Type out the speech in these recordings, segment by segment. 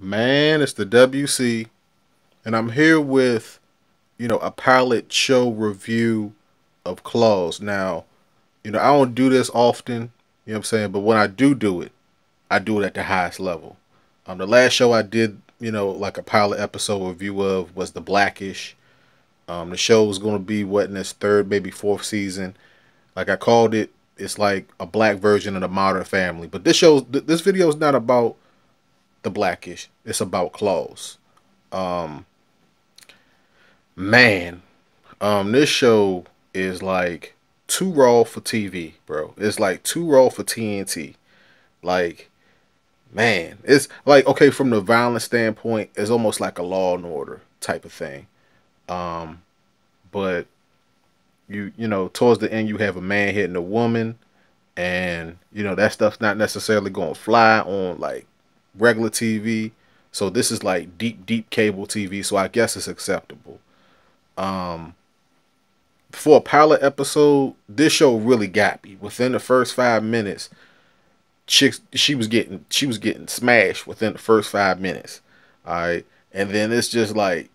Man, it's the WC, and I'm here with, a pilot show review of Claws. Now, I don't do this often, you know what I'm saying, but when I do it, I do it at the highest level. The last show I did, like a pilot episode review of was The Blackish. The show was going to be what in its third, maybe fourth season. Like I called it, it's like a black version of the Modern Family. But this video is not about The Blackish. It's about Claws. Um, Man, this show is like too raw for TV, bro. It's like too raw for TNT. Like, man, it's like okay from the violence standpoint, it's almost like a Law and Order type of thing. Um, but towards the end, you have a man hitting a woman, and that stuff's not necessarily going to fly on like regular TV. So this is like deep cable TV. So I guess it's acceptable. Um, for a pilot episode, this show really got me. Within the first 5 minutes, chicks she was getting smashed within the first 5 minutes. All right, and then it's just like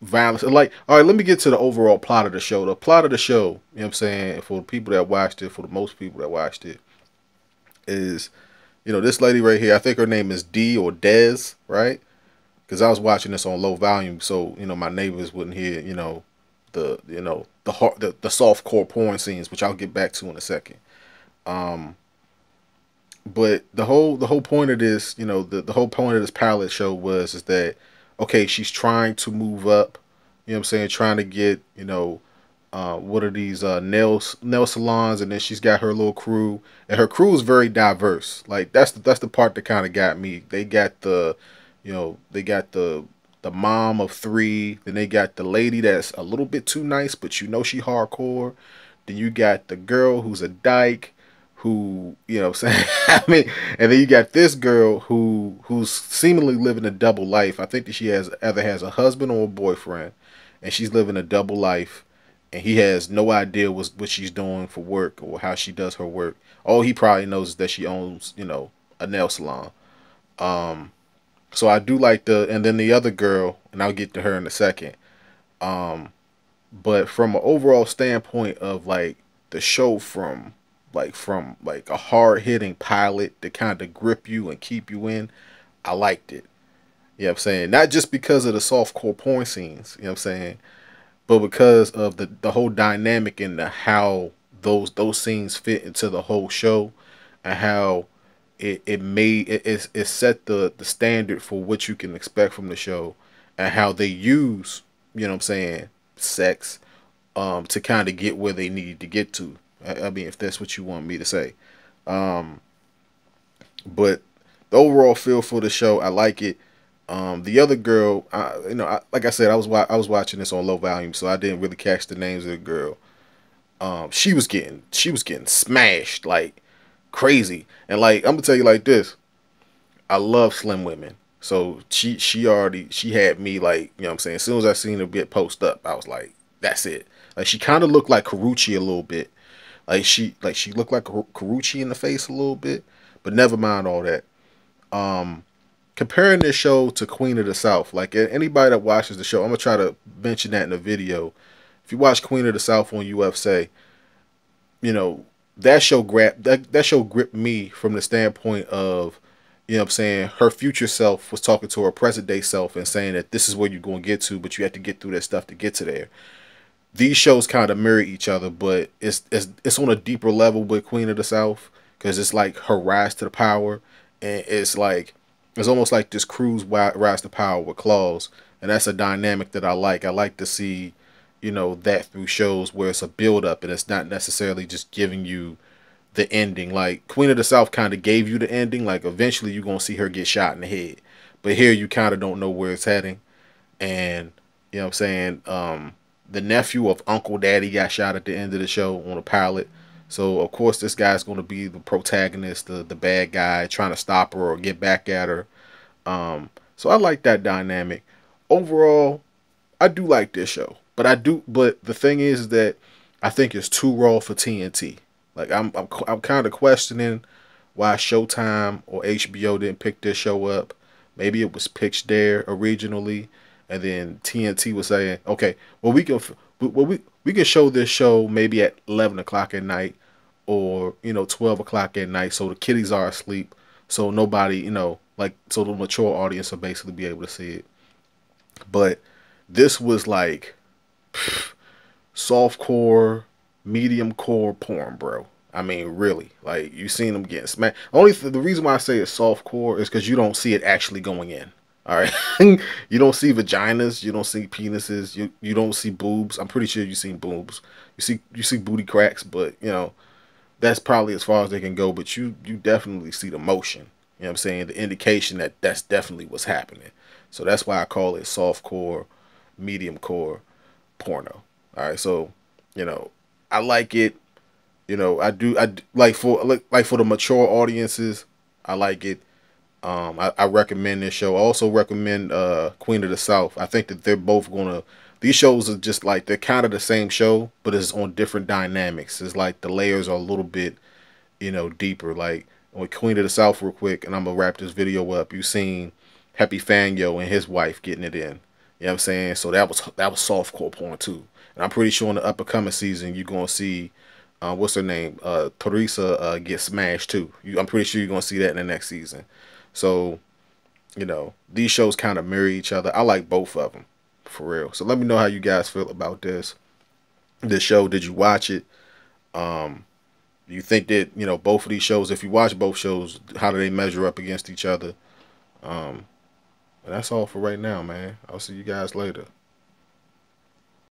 violence. Like, all right, let me get to the overall plot of the show. The plot of the show, what I'm saying, for the people that watched it, for the most people that watched it, is this lady right here. I think her name is D or Dez, right? Because I was watching this on low volume, so my neighbors wouldn't hear the soft core porn scenes, which I'll get back to in a second. Um, but the whole point of this, the whole point of this pilot show is that okay, she's trying to move up, what I'm saying, trying to get what are these nail salons, and then she's got her little crew, and her crew is very diverse. Like that's the part that kind of got me. They got the mom of three, then they got the lady that's a little bit too nice, but she hardcore. Then you got the girl who's a dyke, who what I'm saying. I mean, and then you got this girl who's seemingly living a double life. I think that she either has a husband or a boyfriend, and she's living a double life, and he has no idea what she's doing for work or how she does her work. All he probably knows is that she owns a nail salon. Um, so I do like and then the other girl, and I'll get to her in a second. Um, but from an overall standpoint of like the show, from a hard hitting pilot to kind of grip you and keep you in, I liked it. You know what I'm saying? Not just because of the soft core porn scenes, you know what I'm saying, but because of the whole dynamic and how those scenes fit into the whole show, and how it set the standard for what you can expect from the show, and how they use what I'm saying, sex, to kind of get where they needed to get to. I mean, if that's what you want me to say. Um, but the overall feel for the show, I like it. The other girl, like I said, I was watching this on low volume, so I didn't really catch the names of the girl. She was getting smashed like crazy, and like I'm gonna tell you like this, I love slim women. So she had me like, what I'm saying, as soon as I seen her get post up, I was like, that's it. Like she kind of looked like Karuchi a little bit. Like she looked like Karuchi in the face a little bit, but never mind all that. Um, Comparing this show to Queen of the South, like anybody that watches the show, I'm gonna try to mention that in the video. If you watch Queen of the South on UFC, you know that show gripped me from the standpoint of, what I'm saying, her future self was talking to her present day self and saying that this is where you're going to get to, but you have to get through that stuff to get to there. These shows kind of mirror each other, but it's on a deeper level with Queen of the South, because it's like her rise to the power, and it's almost like this crew's rise to power with Claws, and that's a dynamic that I like. I like to see, that through shows where it's a build up and it's not necessarily just giving you the ending. Like Queen of the South kind of gave you the ending. Like eventually you're gonna see her get shot in the head, but here you kind of don't know where it's heading, and what I'm saying. The nephew of Uncle Daddy got shot at the end of the show on a pilot. So of course this guy's going to be the protagonist, the bad guy trying to stop her or get back at her. So I like that dynamic. Overall, I do like this show, but the thing is that I think it's too raw for TNT. Like I'm kind of questioning why Showtime or HBO didn't pick this show up, Maybe it was pitched there originally, and then TNT was saying, okay, well we can show this show maybe at 11 o'clock at night, or 12 o'clock at night, so the kiddies are asleep, so nobody, like, so the mature audience will basically be able to see it. But this was like soft core, medium core porn, bro. I mean, really, like you seen them getting smacked. The reason why I say it's soft core is because you don't see it actually going in. All right, you don't see vaginas, you don't see penises, you don't see boobs. I'm pretty sure you seen boobs. You see booty cracks, but that's probably as far as they can go. But you definitely see the motion. You know what I'm saying? The indication that that's definitely what's happening. So that's why I call it soft core, medium core porno. All right, so I like it. Like for the mature audiences, I like it. I recommend this show. I also recommend Queen of the South. I think that they're both gonna. These shows are just like they're kind of the same show, but it's on different dynamics. It's like the layers are a little bit, deeper. Like with Queen of the South, real quick, and I'm gonna wrap this video up. You seen Happy Fanyo and his wife getting it in. You know what I'm saying? So that was softcore porn too. And I'm pretty sure in the upcoming season you're gonna see what's her name? Teresa get smashed too. I'm pretty sure you're gonna see that in the next season. So, these shows kind of mirror each other. I like both of them, for real. So let me know how you guys feel about this show. Did you watch it? You think that, both of these shows, if you watch both shows, how do they measure up against each other? And that's all for right now, man. I'll see you guys later.